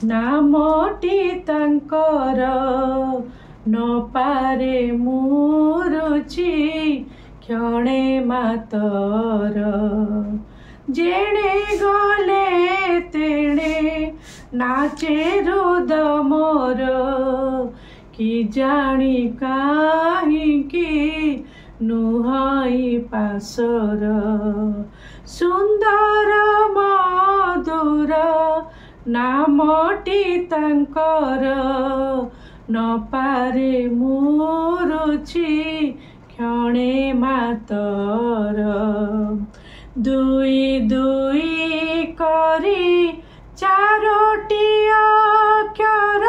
नामटी तांकर न पारे मुरुची क्षणे मातर जेणे गले तेणे नाचे हृद मोर कि जानी काहींकी नुहाई पासर सुंदर मधुर नामटी तांकर न पारे मुरुची क्षणे मातर दुई दुई करी चारोटी अक्षर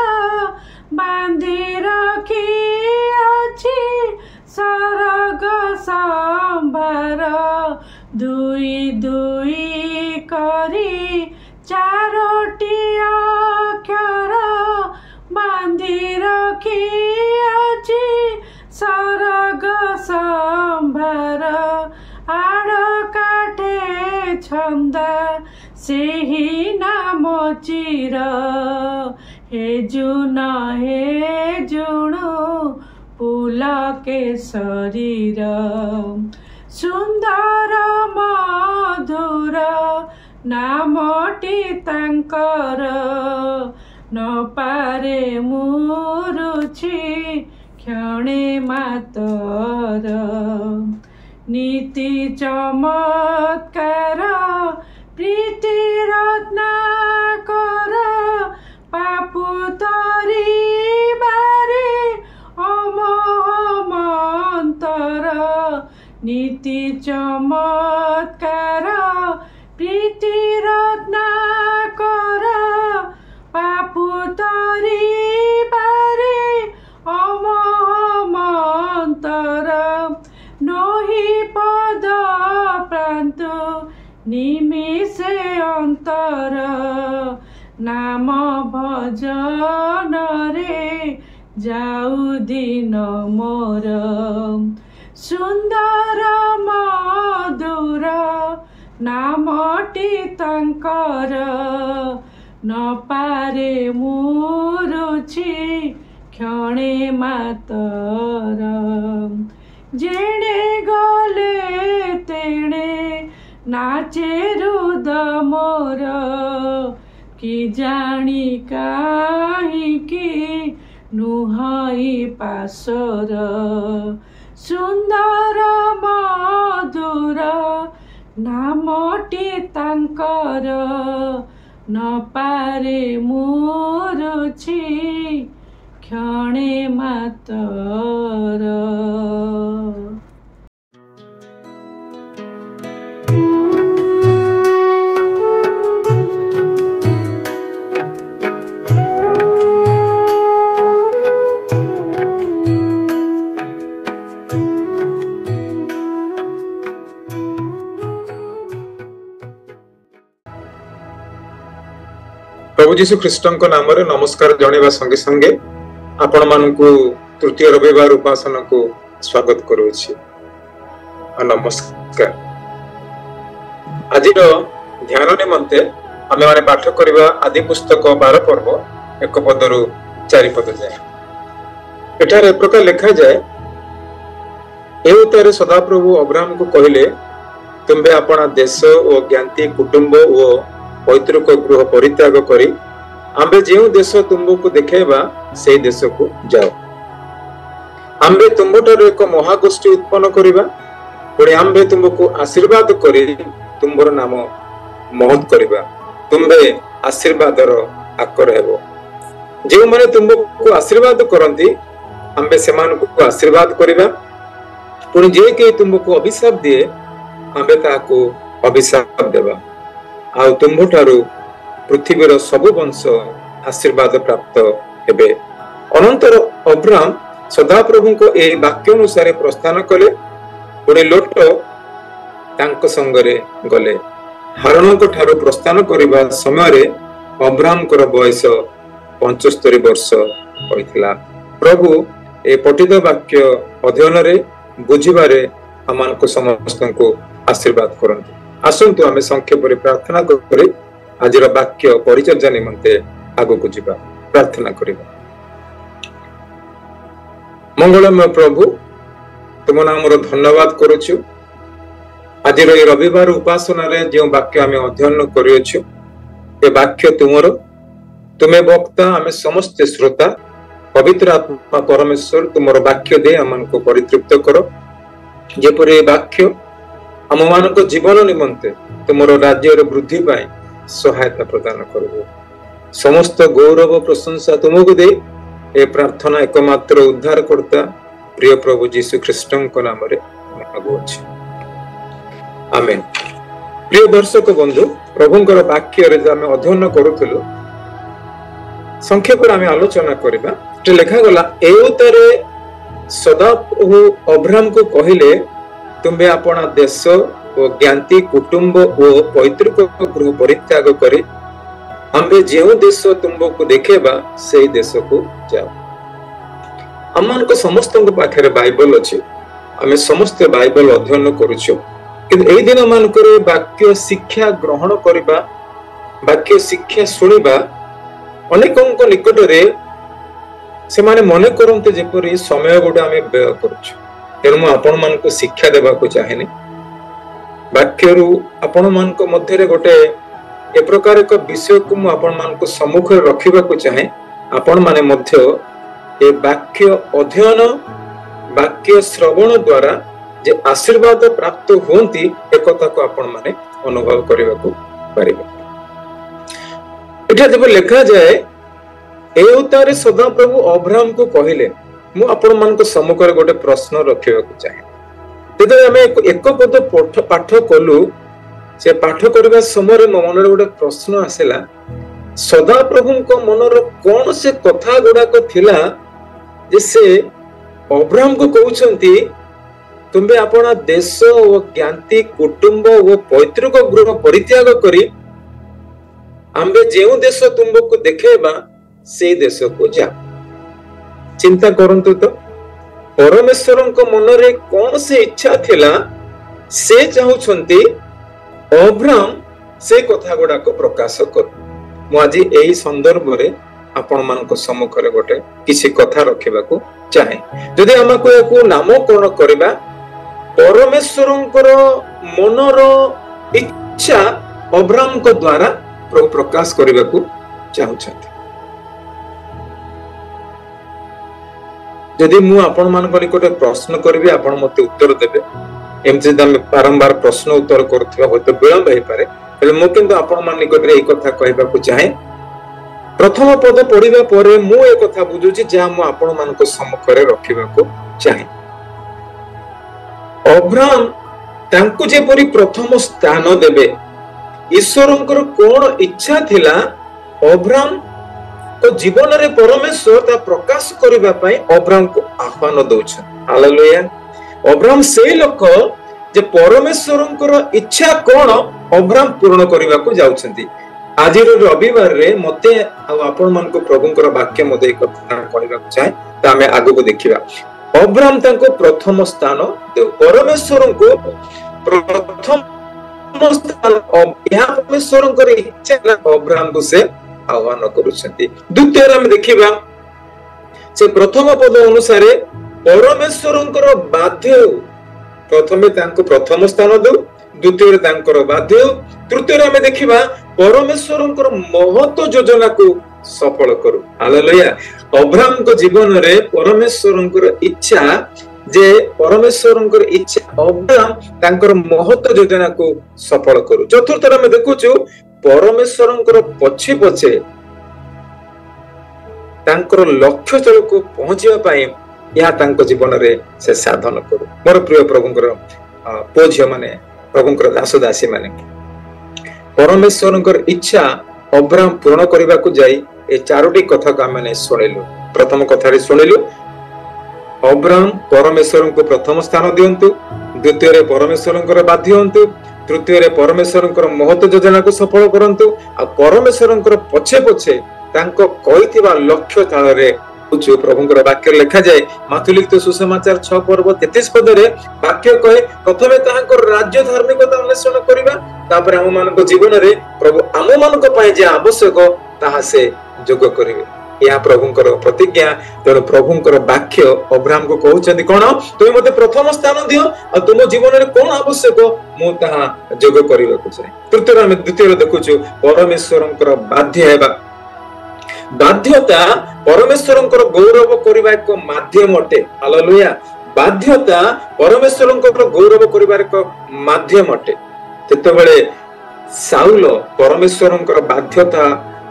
बांधी रखी अछि सरग संभार दुई दुई करी चारोटी अक्षर बांधी रखी अछि सरग संभार आड़ काटे छंदा सेही नाम चिर हे जुन हे जुणु पुलके शरीर सुंदर मधुर नामटी तांकर न पारे मुरुची क्षणे मातर नीति चमत्कार प्रीति रत्नाकर पापु तरी बारे अमहमंतर नीति चमत्कार प्रीति रत्नाकर पापु तरी बारे अमहमंतर नही पद प्रांत निमिषे अंतर नाम भजन रे जाऊ दिन मोर सुंदर मधुर नामटी तांकर न पारे मुरुची क्षणे मातर जेणे गले तेणे नाचे हृद मोर कि जानी काहींकी नुहाई पासर सुंदर मधुर नामटी तांकर न पारे मुरुची क्षणे मातर। प्रभु जीशु ख्रीष्ट नाम नमस्कार जणेबा संगे संगे आपण मानकु तृतीय रविवार उपासना को स्वागत करूछि। नमस्कार। आज ध्यान निमंते आमे माने पाठ करबा आदि पुस्तक 12 पर्व 1 पदरु 4 पद जाय। एठारे प्रकार लिखा जाय एउतारे सदाप्रभु अब्राहम को कहिले तुंबे अपना देश और ज्ञाति कुटुंब और पैतृक गृह परित्याग करी आंबे जो देश तुमको देखेबा से देश को जाओ। आंबे तुम्बठार एक महागोष्ठी उत्पन्न करिबा पुणी आंबे तुमको आशीर्वाद करी तुम्बर नाम महत करिबा तुम्बे आशीर्वादर आकर हेबो। जो माने तुमको आशीर्वाद करंती आंबे सेमानको आशीर्वाद करिबा पुणी जे के तुमको अभिशाप दिए आंबे ताको अभिशाप देबा आ तुम्बठारू पृथ्वीर सबु वंश आशीर्वाद प्राप्त हेबे। अनंतर अब्राहम सदाप्रभु को ए वाक्य अनुसार प्रस्थान कले पुणे लोट तांको संगरे गले। हारण को ठारू प्रस्थान करिबा समय रे अब्राहम कर बयस 75 वर्ष होइथिला। प्रभु ए पठित वाक्य अध्ययन रे बुझिबारे हमनको समस्त को आशीर्वाद करंतु। आसंतु आमे संक्षेप रे प्रार्थना करी आज वाक्य परिचर्या निमंते ଆଗକୁ ଯିବା, ପ୍ରାର୍ଥନା କରିବା। ମଙ୍ଗଳମୟ ପ୍ରଭୁ, ତୁମ ନାମର ଧନ୍ୟବାଦ କରୁଛୁ। ଆଜିର ଏ ରବିବାର ଉପାସନାରେ ଯେଉଁ ବାକ୍ୟ ଆମେ ଅଧ୍ୟୟନ କରିଅଛୁ, ଏ ବାକ୍ୟ ତୁମର, ତୁମେ ବକ୍ତା, ଆମେ ସମସ୍ତେ ଶ୍ରୋତା। ପବିତ୍ର ଆତ୍ମା ପରମେଶ୍ୱର ତୁମର ବାକ୍ୟ ଦେଇ ଆମମାନଙ୍କୁ ପରିତୃପ୍ତ କର, ଯେପରି ଏ ବାକ୍ୟ ଆମମାନଙ୍କ ଜୀବନ ନିମନ୍ତେ ତୁମର ରାଜ୍ୟର ବୃଦ୍ଧି ପାଇଁ ସହାୟତା ପ୍ରଦାନ କରିବ। ସମସ୍ତ ଗୌରବ ପ୍ରଶଂସା ତୁମକୁ ଦେଇ ଏ ପ୍ରାର୍ଥନା ଏକମାତ୍ର ଉଦ୍ଧାରକର୍ତ୍ତା ପ୍ରିୟ ପ୍ରଭୁ ଯୀଶୁ ଖ୍ରୀଷ୍ଟଙ୍କ ନାମରେ ମାଗୁଅଛି, ଆମେନ୍। ପ୍ରିୟ ଦର୍ଶକ ବନ୍ଧୁ, ପ୍ରଭୁଙ୍କର ବାକ୍ୟରେ ଆମେ ଅଧ୍ୟୟନ କରୁଥିଲୁ, ସଂକ୍ଷେପରେ ଆମେ ଆଲୋଚନା କରିବା। ଲେଖାଗଲା, ଏଉତରେ ସଦାପ୍ରଭୁ ଅବ୍ରାମକୁ କହିଲେ, ତୁମେ ଆପଣା ଦେଶ ଓ ଜ୍ଞାତି କୁଟୁମ୍ବ ଓ ପୈତୃକ ଗୃହ ପରିତ୍ୟାଗ କରି ଆମ୍ଭେ ଯେଉଁ ଦେଶ ତୁମକୁ ଦେଖେଇବା ସେଇ ଦେଶକୁ ଯାଅ। ଆମମାନଙ୍କ ସମସ୍ତଙ୍କ ପାଖରେ ବାଇବଲ ଅଛି, ଆମେ ସମସ୍ତେ ବାଇବଲ ଅଧ୍ୟୟନ କରୁଛୁ, କିନ୍ତୁ ଏଇ ଦିନ ମାନଙ୍କରେ ବାକ୍ୟ ଶିକ୍ଷା ଗ୍ରହଣ କରିବା, ବାକ୍ୟ ଶିକ୍ଷା ଶୁଣିବା ଅନେକଙ୍କ ନିକଟରେ ସେମାନେ ମନେ କରନ୍ତି ଯେପରି ସମୟ ଗୋଟେ ଆମେ ବ୍ୟୟ କରୁଛୁ। ତେଣୁ ମୁଁ ଆପଣମାନଙ୍କୁ ଶିକ୍ଷା ଦେବାକୁ ଚାହେଁନି। ବାକ୍ୟରୁ ଆପଣମାନଙ୍କ ମଧ୍ୟରେ ଗୋଟେ ଏ ପ୍ରକାର ଏକ ବିଷୟକୁ ମୁଁ ଆପଣମାନଙ୍କୁ ସମ୍ମୁଖରେ ରଖିବାକୁ ଚାହେଁ। ଆପଣମାନେ ମଧ୍ୟ ଏ ବାକ୍ୟ ଅଧ୍ୟୟନ, ବାକ୍ୟ ଶ୍ରବଣ ଦ୍ୱାରା ଯେ ଆଶୀର୍ବାଦ ପ୍ରାପ୍ତ ହୁଅନ୍ତି, ଏକଥାକୁ ଆପଣମାନେ ଅନୁଭବ କରିବାକୁ ପାରିବେ। ଏଠାରେ ଯେବେ ଲେଖାଯାଏ, ଏଉତାରେ ସଦାପ୍ରଭୁ ଅବ୍ରାମକୁ କହିଲେ, ମୁଁ ଆପଣମାନଙ୍କ ସମ୍ମୁଖରେ ଗୋଟେ ପ୍ରଶ୍ନ ରଖିବାକୁ ଚାହେଁ। ଯେତେବେଳେ ଆମେ ଏକ ପଦ ପାଠ କଲୁ, ସେ ପାଠ କରିବା ସମୟରେ ମୋ ମନରେ ଗୋଟେ ପ୍ରଶ୍ନ ଆସିଲା, ସଦାପ୍ରଭୁଙ୍କ ମନର କଣ ସେ କଥା ଗୁଡାକ ଥିଲା ଯେ ସେ ଅବ୍ରାମକୁ କହୁଛନ୍ତି, ତୁମେ ଆପଣା ଦେଶ ଓ ଜ୍ଞାତି କୁଟୁମ୍ବ ଓ ପୈତୃକ ଗୃହ ପରିତ୍ୟାଗ କରି ଆମ୍ଭେ ଯେଉଁ ଦେଶ ତୁମକୁ ଦେଖେଇବା ସେଇ ଦେଶକୁ ଯା। ଚିନ୍ତା କରନ୍ତୁ ତ, ପରମେଶ୍ୱରଙ୍କ ମନରେ କଣ ସେ ଇଚ୍ଛା ଥିଲା? ସେ ଚାହୁଁଛନ୍ତି ଅବ୍ରାମ ସେ କଥା ଗୁଡାକ ପ୍ରକାଶ କରୁ। ମୁଁ ଆଜି ଏଇ ସନ୍ଦର୍ଭରେ ଆପଣମାନଙ୍କ ସମ୍ମୁଖରେ ଗୋଟେ କିଛି କଥା ରଖିବାକୁ ଚାହେଁ। ଯଦି ଆମକୁ ଏହାକୁ ନାମକରଣ କରିବା, ପରମେଶ୍ୱରଙ୍କର ମନର ଇଚ୍ଛା ଅବ୍ରାମଙ୍କ ଦ୍ୱାରା ପ୍ରଭୁ ପ୍ରକାଶ କରିବାକୁ ଚାହୁଁଛନ୍ତି। ଯଦି ମୁଁ ଆପଣମାନଙ୍କ ନିକଟରେ ପ୍ରଶ୍ନ କରିବି, ଆପଣ ମତେ ଉତ୍ତର ଦେବେ। ଏମିତି ଯଦି ଆମେ ବାରମ୍ବାର ପ୍ରଶ୍ନ ଉତ୍ତର କରୁଥିବା ହୁଏତ ବିଳମ୍ବ ହେଇପାରେ, ହେଲେ ମୁଁ କିନ୍ତୁ ଆପଣମାନଙ୍କ ନିକଟରେ ଏଇ କଥା କହିବାକୁ ଚାହେଁ। ପ୍ରଥମ ପଦ ପଢିବା ପରେ ମୁଁ ଏ କଥା ବୁଝୁଛି ଯାହା ମୁଁ ଆପଣମାନଙ୍କ ସମ୍ମୁଖରେ ରଖିବାକୁ ଚାହେଁ। ଅବ୍ରାମ ତାଙ୍କୁ ଯେପରି ପ୍ରଥମ ସ୍ଥାନ ଦେବେ, ଈଶ୍ୱରଙ୍କର କଣ ଇଚ୍ଛା ଥିଲା? ଅବ୍ରାମ ଜୀବନରେ ପରମେଶ୍ୱର ତା ପ୍ରକାଶ କରିବା ପାଇଁ ଅବ୍ରାମକୁ ଆହ୍ୱାନ ଦଉଛନ୍ତି। ହାଲେଲୁୟା। ଅବ୍ରାମ ସେଇ ଲୋକ ଯେ ପରମେଶ୍ୱରଙ୍କର ଇଚ୍ଛା କଣ ଅବ୍ରାମ ପୂରଣ କରିବାକୁ ଯାଉଛନ୍ତି। ଆଜିର ରବିବାରରେ ମତେ ଆଉ ଆପଣମାନଙ୍କୁ ପ୍ରଭୁଙ୍କର ବାକ୍ୟ ମୋତେ ଏଇ କଥା କହିବାକୁ ଚାହେଁ, ତ ଆମେ ଆଗକୁ ଦେଖିବା। ଅବ୍ରାମ ତାଙ୍କୁ ପ୍ରଥମ ସ୍ଥାନ, ପରମେଶ୍ୱରଙ୍କୁ ପ୍ରଥମ ସ୍ଥାନ, ଏହା ପରମେଶ୍ୱରଙ୍କର ଇଚ୍ଛା ହେଲା, ଅବ୍ରାମକୁ ସେ ଆହ୍ୱାନ କରୁଛନ୍ତି। ଦ୍ୱିତୀୟରେ ଆମେ ଦେଖିବା, ସେ ପ୍ରଥମ ପଦ ଅନୁସାରେ ପରମେଶ୍ୱରଙ୍କର ବାଧ୍ୟ, ପ୍ରଥମେ ତାଙ୍କୁ ପ୍ରଥମ ସ୍ଥାନ ଦେଉ, ଦ୍ୱିତୀୟରେ ତାଙ୍କର ବାଧ୍ୟ, ତୃତୀୟରେ ଆମେ ଦେଖିବା ପରମେଶ୍ୱରଙ୍କର ମହତ ଯୋଜନାକୁ ସଫଳ କରୁ। ହାଲେଲୁୟା। ଅବ୍ରାମଙ୍କ ଜୀବନରେ ପରମେଶ୍ୱରଙ୍କର ଇଚ୍ଛା ଯେ ପରମେଶ୍ୱରଙ୍କର ଇଚ୍ଛା ଅବ୍ରାମ ତାଙ୍କର ମହତ ଯୋଜନାକୁ ସଫଳ କରୁ। ଚତୁର୍ଥରେ ଆମେ ଦେଖୁଛୁ ପରମେଶ୍ୱରଙ୍କର ପଛେ ପଛେ ତାଙ୍କର ଲକ୍ଷ୍ୟ ସ୍ଥଳକୁ ପହଞ୍ଚିବା ପାଇଁ ଏହା ତାଙ୍କ ଜୀବନରେ ସେ ସାଧନ କରୁ। ମୋର ପ୍ରିୟ ପ୍ରଭୁଙ୍କର ପୁଅ ଝିଅ ମାନେ, ପ୍ରଭୁଙ୍କର ଦାସ ଦାସୀ ମାନେ, ପରମେଶ୍ୱରଙ୍କର ଇଚ୍ଛା ଅବ୍ରାମ ପୂରଣ କରିବାକୁ ଯାଇ ଏ ଚାରୋଟି କଥାକୁ ଆମେ ଶୁଣିଲୁ। ପ୍ରଥମ କଥାରେ ଶୁଣିଲୁ ଅବ୍ରାମ ପରମେଶ୍ୱରଙ୍କୁ ପ୍ରଥମ ସ୍ଥାନ ଦିଅନ୍ତୁ, ଦ୍ୱିତୀୟରେ ପରମେଶ୍ୱରଙ୍କର ବାଧ୍ୟ ହୁଅନ୍ତୁ, ତୃତୀୟରେ ପରମେଶ୍ୱରଙ୍କର ମହତ ଯୋଜନାକୁ ସଫଳ କରନ୍ତୁ, ଆଉ ପରମେଶ୍ୱରଙ୍କର ପଛେ ପଛେ ତାଙ୍କ କହିଥିବା ଲକ୍ଷ୍ୟ ସ୍ଥଳରେ ପ୍ରଭୁଙ୍କର ବାକ୍ୟରେ ଲେଖାଯାଏ। ମାଥୁ ଲିଖିତ ସୁସମାଚାର 6 ପର୍ବ 33 ପଦରେ ବାକ୍ୟ କହେ, ପ୍ରଥମେ ତାହାଙ୍କର ରାଜ୍ୟ ଧାର୍ମିକତା ଅନ୍ୱେଷଣ କରିବା, ତାପରେ ଆମ ମାନଙ୍କ ଜୀବନରେ ପ୍ରଭୁ ଆମ ମାନଙ୍କ ପାଇଁ ଯାହା ଆବଶ୍ୟକ ତାହା ସେ ଯୋଗ କରିବେ। ଏହା ପ୍ରଭୁଙ୍କର ପ୍ରତିଜ୍ଞା। ତେଣୁ ପ୍ରଭୁଙ୍କର ବାକ୍ୟ ଅବ୍ରାହମ କୁ କହୁଛନ୍ତି କଣ, ତୁମେ ମତେ ପ୍ରଥମ ସ୍ଥାନ ଦିଅ ଆଉ ତୁମ ଜୀବନରେ କଣ ଆବଶ୍ୟକ ମୁଁ ତାହା ଯୋଗ କରିବାକୁ ଚାହେଁ। ତୃତୀୟରେ ଆମେ ଦ୍ୱିତୀୟରେ ଦେଖୁଛୁ ପରମେଶ୍ୱରଙ୍କର ବାଧ୍ୟ ହେବା। ବାଧ୍ୟତା ପରମେଶ୍ୱରଙ୍କର ଗୌରବ କରିବା ଏକ ମାଧ୍ୟମ ଅଟେ। ହାଲେଲୁୟା। ବାଧ୍ୟତା ପରମେଶ୍ୱରଙ୍କର ଗୌରବ କରିବାର ଏକ ମାଧ୍ୟମ ଅଟେ। ଯେତେବେଳେ ସାଉଲ ପରମେଶ୍ୱରଙ୍କର ବାଧ୍ୟତା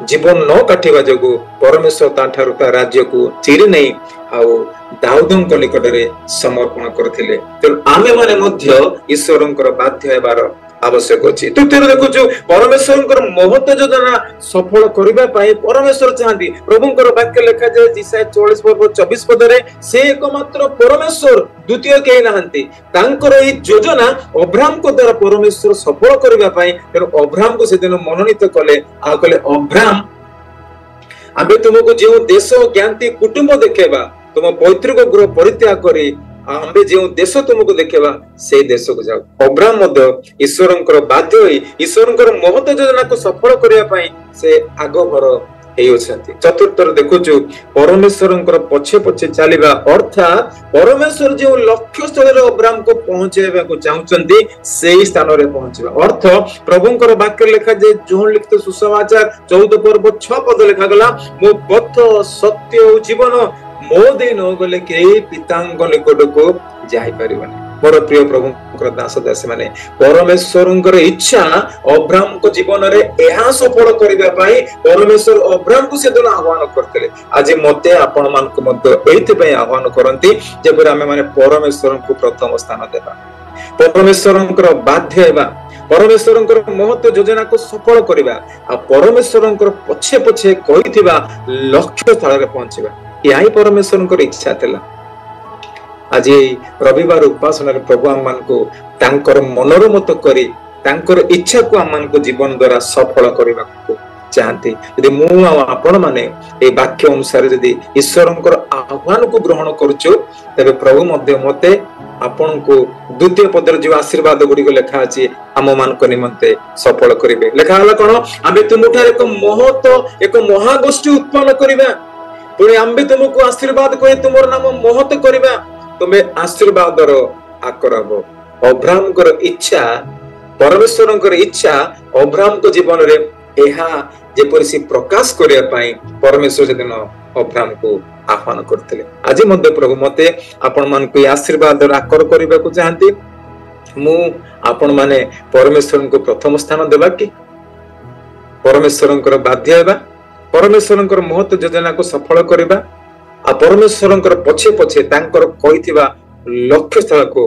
ଜୀବନ ନ କାଟିବା ଯୋଗୁ ପରମେଶ୍ୱର ତାଠାରୁ ତା ରାଜ୍ୟକୁ ଚିରି ନେଇ ଆଉ ଦାଉଦଙ୍କ ନିକଟରେ ସମର୍ପଣ କରିଥିଲେ। ତେଣୁ ଆମେ ମାନେ ମଧ୍ୟ ଈଶ୍ୱରଙ୍କର ବାଧ୍ୟ ହେବାର ଆବଶ୍ୟକ ଅଛି। ତୃତୀୟରେ ଦେଖୁଛୁ ପରମେଶ୍ୱରଙ୍କର ମହତ ଯୋଜନା ସଫଳ କରିବା ପାଇଁ ପରମେଶ୍ୱର ଚାହାନ୍ତି। ପ୍ରଭୁଙ୍କର ବାକ୍ୟ ଲେଖାଯାଏ ଇସାୟା 44:24 ପଦରେ, ସେ ଏକମାତ୍ର ପରମେଶ୍ୱର, ଦ୍ୱିତୀୟ କେହି ନାହାନ୍ତି। ତାଙ୍କର ଏହି ଯୋଜନା ଅବ୍ରାହମଙ୍କ ଦ୍ୱାରା ପରମେଶ୍ୱର ସଫଳ କରିବା ପାଇଁ, ତେଣୁ ଅବ୍ରାହମକୁ ସେଦିନ ମନୋନୀତ କଲେ ଆଉ କହିଲେ, ଅବ୍ରାହମ ଆମେ ତୁମକୁ ଯେଉଁ ଦେଶ ଜ୍ଞାତି କୁଟୁମ୍ବ ଦେଖେଇବା, ତୁମ ପୈତୃକ ଗୃହ ପରିତ୍ୟାଗ କରି ଆମେ ଯେଉଁ ଦେଶ ତୁମକୁ ଦେଖେଇବା ସେଇ ଦେଶକୁ ଯାଉ। ଅବ୍ରାହମ ମଧ୍ୟ ଈଶ୍ୱରଙ୍କର ବାଧ୍ୟ ହୋଇ ଈଶ୍ୱରଙ୍କର ମହତ ଯୋଜନାକୁ ସଫଳ କରିବା ପାଇଁ ସେ ଆଗଭର ହେଇଅଛନ୍ତି। ଚତୁର୍ଥରେ ଦେଖୁଛୁ ପରମେଶ୍ୱରଙ୍କର ପଛେ ପଛେ ଚାଲିବା, ଅର୍ଥାତ୍ ପରମେଶ୍ୱର ଯେଉଁ ଲକ୍ଷ୍ୟ ସ୍ଥଳରେ ଅବ୍ରାହମକୁ ପହଞ୍ଚେଇବାକୁ ଚାହୁଁଛନ୍ତି ସେଇ ସ୍ଥାନରେ ପହଞ୍ଚିବା। ଅର୍ଥ ପ୍ରଭୁଙ୍କର ବାକ୍ୟ ଲେଖାଯାଏ ଯୋହନ ଲିଖିତ ସୁସମାଚାର 14 ପର୍ବ 6 ପଦ ଲେଖାଗଲା, ମୋ ପଥ ସତ୍ୟ ଓ ଜୀବନ, ମୋ ଦେଇ ନ ଗଲେ କେହି ପିତାଙ୍କ ନିକଟକୁ ଯାଇପାରିବନି। ମୋର ପ୍ରିୟ ପ୍ରଭୁଙ୍କର ଦାସ ଦାସୀ ମାନେ, ପରମେଶ୍ୱରଙ୍କର ଇଚ୍ଛା ଅବ୍ରାହମଙ୍କ ଜୀବନରେ ଏହା ସଫଳ କରିବା ପାଇଁ ପରମେଶ୍ୱର ଅବ୍ରାହମକୁ ସେଦିନ ଆହ୍ୱାନ କରିଥିଲେ। ଆଜି ମତେ ଆପଣ ମାନଙ୍କୁ ମଧ୍ୟ ଏଇଥିପାଇଁ ଆହ୍ୱାନ କରନ୍ତି, ଯେପରି ଆମେ ମାନେ ପରମେଶ୍ୱରଙ୍କୁ ପ୍ରଥମ ସ୍ଥାନ ଦେବା, ପରମେଶ୍ୱରଙ୍କର ବାଧ୍ୟ ହେବା, ପରମେଶ୍ୱରଙ୍କର ମହତ ଯୋଜନାକୁ ସଫଳ କରିବା ଆଉ ପରମେଶ୍ୱରଙ୍କର ପଛେ ପଛେ କହିଥିବା ଲକ୍ଷ୍ୟ ସ୍ଥଳରେ ପହଞ୍ଚିବା। ଏହା ହିଁ ପରମେଶ୍ୱରଙ୍କର ଇଚ୍ଛା ଥିଲା। ଆଜି ଏଇ ରବିବାର ଉପାସନାରେ ପ୍ରଭୁ ଆମମାନଙ୍କୁ ତାଙ୍କର ମନର ମତ କରି ତାଙ୍କର ଇଚ୍ଛାକୁ ଆମମାନଙ୍କୁ ଜୀବନ ଦ୍ୱାରା ସଫଳ କରିବାକୁ ଚାହାନ୍ତି। ଯଦି ମୁଁ ଆଉ ଆପଣ ମାନେ ଏଇ ବାକ୍ୟ ଅନୁସାରେ ଯଦି ଈଶ୍ୱରଙ୍କର ଆହ୍ୱାନକୁ ଗ୍ରହଣ କରୁଛୁ, ତେବେ ପ୍ରଭୁ ମଧ୍ୟ ମତେ ଆପଣଙ୍କୁ ଦ୍ୱିତୀୟ ପଦରେ ଯୋଉ ଆଶୀର୍ବାଦ ଗୁଡିକ ଲେଖା ଅଛି ଆମ ମାନଙ୍କ ନିମନ୍ତେ ସଫଳ କରିବେ। ଲେଖା ହେଲା କଣ, ଆମେ ତୁମଠାରେ ଏକ ମହାଗୋଷ୍ଠୀ ଉତ୍ପନ୍ନ କରିବା, ପୁଣି ଆମ୍ଭେ ତୁମକୁ ଆଶୀର୍ବାଦ କରି ତୁମର ନାମ ମହତ କରିବା, ତୁମେ ଆଶୀର୍ବାଦର ଆକର ହବ। ଅବ୍ରାହମଙ୍କର ଇଚ୍ଛା, ପରମେଶ୍ୱରଙ୍କର ଇଚ୍ଛା ଅବ୍ରାହମଙ୍କ ଜୀବନରେ ଏହା ଯେପରି ସେ ପ୍ରକାଶ କରିବା ପାଇଁ ପରମେଶ୍ୱର ସେଦିନ ଅବ୍ରାହମକୁ ଆହ୍ୱାନ କରିଥିଲେ। ଆଜି ମଧ୍ୟ ପ୍ରଭୁ ମତେ ଆପଣ ମାନଙ୍କୁ ଏହି ଆଶୀର୍ବାଦର ଆକର କରିବାକୁ ଚାହାନ୍ତି। ମୁଁ ଆପଣ ମାନେ ପରମେଶ୍ୱରଙ୍କୁ ପ୍ରଥମ ସ୍ଥାନ ଦେବା କି, ପରମେଶ୍ୱରଙ୍କର ବାଧ୍ୟ ହେବା, ପରମେଶ୍ୱରଙ୍କର ମହତ ଯୋଜନାକୁ ସଫଳ କରିବା ଆଉ ପରମେଶ୍ୱରଙ୍କର ପଛେ ପଛେ ତାଙ୍କର କହିଥିବା ଲକ୍ଷ୍ୟ ସ୍ଥଳକୁ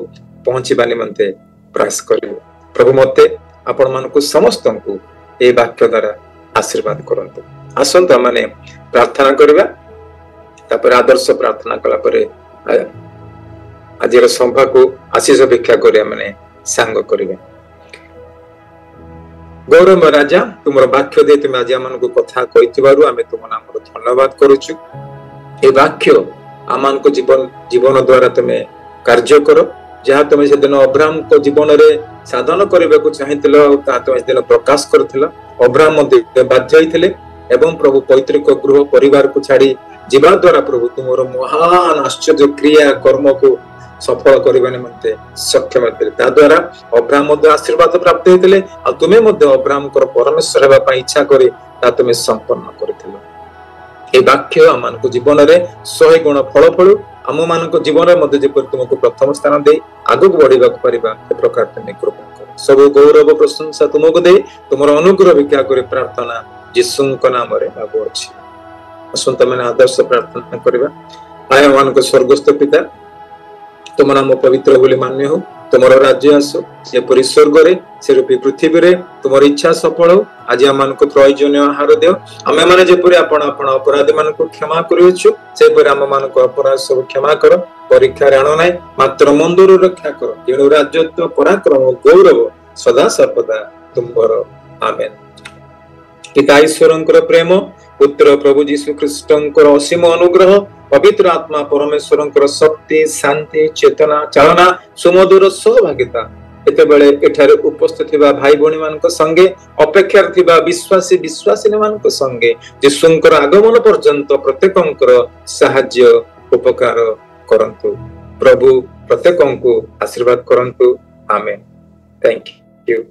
ପହଞ୍ଚିବା ନିମନ୍ତେ ପ୍ରୟାସ କରିବେ। ପ୍ରଭୁ ମତେ ଆପଣ ମାନଙ୍କୁ ସମସ୍ତଙ୍କୁ এই বাক্য দ্বারা আশীর্বাদ করন্তু। আসন্তু মানে প্রার্থনা করিবা, তারপরে আদর্শ প্রার্থনা কলা পরে আজির সভাକୁ আশীষ ভিক্ষা করে মানে সাঙ্গ করিবা। গৌরব রাজা, তোমার বাক্য দিয়ে তুমি আজ আমাকে কথা কইতিবারু আমি তোমার নামর ধন্যবাদ করুଛୁ। এই বাক্য আমানকো জীবন দ্বারা তুমি কার্য করো, ଯାହା ତମେ ସେଦିନ ଅବ୍ରାହମଙ୍କ ଜୀବନରେ ସାଧନ କରିବାକୁ ଚାହିଁଥିଲ ତାହା ତମେ ସେଦିନ ପ୍ରକାଶ କରିଥିଲ। ଅବ୍ରାହମ ମଧ୍ୟ ବାଧ୍ୟ ହୋଇଥିଲେ ଏବଂ ପ୍ରଭୁ ପୈତୃକ ଗୃହ ପରିବାରକୁ ଛାଡି ଯିବା ଦ୍ୱାରା ପ୍ରଭୁ ତୁମର ମହାନ ଆଶ୍ଚର୍ଯ୍ୟ କ୍ରିୟା କର୍ମକୁ ସଫଳ କରିବା ନିମନ୍ତେ ସକ୍ଷମ ହେଇଥିଲେ। ତା ଦ୍ୱାରା ଅବ୍ରାହମ ମଧ୍ୟ ଆଶୀର୍ବାଦ ପ୍ରାପ୍ତ ହେଇଥିଲେ ଆଉ ତୁମେ ମଧ୍ୟ ଅବ୍ରାହମଙ୍କର ପରମେଶ୍ୱର ହେବା ପାଇଁ ଇଚ୍ଛା କରି ତାହା ତୁମେ ସମ୍ପନ୍ନ କରିଥିଲ। এই বাক্য ଆମମାନଙ୍କ ଜୀବନରେ 100 ଗୁଣ ଫଳ ଫଳୁ, ଆମ ମାନଙ୍କ ଜୀବନରେ ମଧ୍ୟ ଯେପରି ତୁମକୁ ପ୍ରଥମ ସ୍ଥାନ ଦେଇ ଆଗକୁ ବଢିବାକୁ ପାରିବା ଏ ପ୍ରକାର ତୁମେ କୃପା କର। ସବୁ ଗୌରବ ପ୍ରଶଂସା ତୁମକୁ ଦେଇ ତୁମର ଅନୁଗ୍ରହ ଭିକ୍ଷା କରି ପ୍ରାର୍ଥନା ଯୀଶୁଙ୍କ ନାମରେ ମାଗୁଅଛି। ଆସନ୍ତୁ ଆମେ ଆଦର୍ଶ ପ୍ରାର୍ଥନା କରିବା। ଆୟ ମାନଙ୍କ ସ୍ୱର୍ଗସ୍ଥ ପିତା, ତୁମ ନାମ ପବିତ୍ର ବୋଲି ମାନ୍ୟ ହଉ, ତୁମର ରାଜ୍ୟ ଆସୁ ଯେପରି ସ୍ୱର୍ଗରେ ସେରୂପୀ ପୃଥିବୀରେ ତୁମର ଇଚ୍ଛା ସଫଳ ହଉ। ଆଜି ଆମମାନଙ୍କୁ ପ୍ରୟୋଜନୀୟ ଆହାର ଦିଅ, ଆମେ ମାନେ ଯେପରି ଆପଣ ଅପରାଧୀ ମାନଙ୍କୁ କ୍ଷମା କରୁଅଛୁ ସେପରି ଆମ ମାନଙ୍କ ଅପରାଧ ସବୁ କ୍ଷମା କର। ପରୀକ୍ଷାରେ ଆଣ ନାହିଁ, ମାତ୍ର ମନ୍ଦରୁ ରକ୍ଷା କର, ତେଣୁ ରାଜତ୍ୱ ପରାକ୍ରମ ଗୌରବ ସଦା ସର୍ବଦା ତୁମର। ଆମେନ୍। ପିତା ଈଶ୍ୱରଙ୍କର ପ୍ରେମ, ପୁତ୍ର ପ୍ରଭୁ ଯୀଶୁ ଖ୍ରୀଷ୍ଟଙ୍କର ଅସୀମ ଅନୁଗ୍ରହ, ପବିତ୍ର ଆତ୍ମା ପରମେଶ୍ୱରଙ୍କର ଶକ୍ତି, ଶାନ୍ତି, ଚେତନା, ଚାଳନା, ସୁମଧୁର ସହଭାଗିତା एतेबेले एठारे उपस्थित थिबा भाई भौणी मानक संगे अपेक्षा थिबा विश्वासी विश्वासिनी मानक संगे यीशुंकर आगमन पर्यंत प्रत्येकंकर सहाय्य उपकार करंतु। प्रभु प्रत्येकंकु आशीर्वाद करंतु। आमेन। Thank you.